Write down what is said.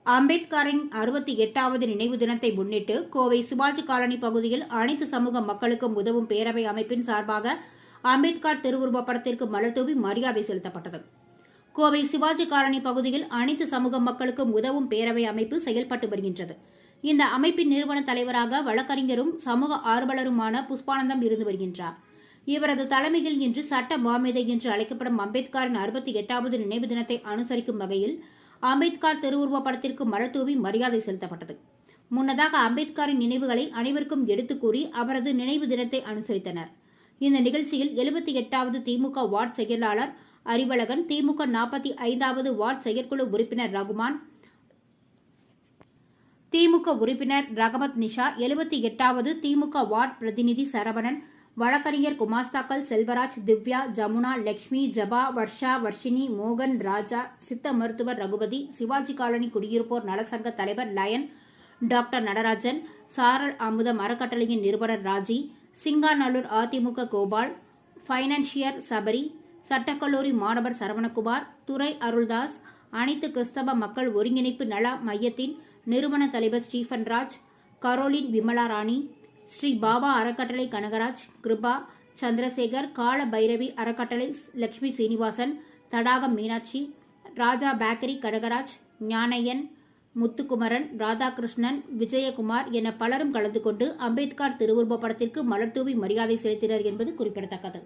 அம்பேத்கரின் 68வது நினைவு தினத்தை முன்னிட்டு கோவை சிவாஜி காலனி பகுதியில் அனைத்து சமூக மக்களுக்கும் உதவும் பேரவை அமைப்பின் சார்பாக அம்பேத்கர் திருவுருவப் படத்திற்கு மலர் தூவி மரியாதை செலுத்தப்பட்டது. கோவை சிவாஜி காலனி பகுதியில் அனைத்து சமூக மக்களுக்கும் உதவும் பேரவை அமைப்பு செயல்பட்டு வருகின்றது. இந்த அமைப்பின் நிறுவன தலைவராக வழக்கறிஞரும் சமூக ஆர்வலருமான புஷ்பானந்தம் இருந்து வருகின்றார். இவரது தலைமையில் இன்று சட்ட மாமேதை என்று அழைக்கப்படும் அம்பேத்கரின் 68வது நினைவு தினத்தை அனுசரிக்கும் வகையில் அம்பேத்கர் திருவுருவப் படத்திற்கு மலர் தூவி மரியாதை செலுத்தப்பட்டது. முன்னதாக அம்பேத்கரின் நினைவுகளை அனைவருக்கும் எடுத்துக் கூறி அவரது நினைவு தினத்தை அனுசரித்தனர். இந்த நிகழ்ச்சியில் 78வது திமுக வார்டு செயலாளர் அறிவழகன், திமுக 45வது வார்டு செயற்குழு உறுப்பினர் ரகுமான், திமுக உறுப்பினர் ரகமத் நிஷா, 78வது திமுக வார்டு பிரதிநிதி சரவணன், வழக்கறிஞர் குமாஸ்தாக்கள் செல்வராஜ், திவ்யா, ஜமுனா, லட்சுமி, ஜபா, வர்ஷா, வர்ஷினி, மோகன், ராஜா, சித்த மருத்துவர் ரகுபதி, சிவாஜி காலனி குடியிருப்போர் நலசங்க தலைவர் லயன், டாக்டர் நடராஜன், சாரல் அமுதம் அறக்கட்டளையின் நிறுவனர் ராஜி, சிங்காநல்லூர் அதிமுக கோபால், பைனான்சியர் சபரி, சட்டக்கல்லூரி மாணவர் சரவணகுமார், துரை அருள்தாஸ், அனைத்து கிறிஸ்தவ மக்கள் ஒருங்கிணைப்பு நல மையத்தின் நிறுவன தலைவர் ஸ்டீபன் ராஜ், கரோலின் விமலா ராணி, ஸ்ரீ பாபா அறக்கட்டளை கனகராஜ், கிருபா, சந்திரசேகர், கால பைரவி அறக்கட்டளை லட்சுமி சீனிவாசன், தடாகம் மீனாட்சி, ராஜா பேக்கரி கனகராஜ், ஞானையன், முத்துக்குமரன், ராதாகிருஷ்ணன், விஜயகுமார் என பலரும் கலந்து கொண்டு அம்பேத்கர் திருவுருவப் படத்திற்கு மலர் தூவி மரியாதை செலுத்தினர் என்பது குறிப்பிடத்தக்கது.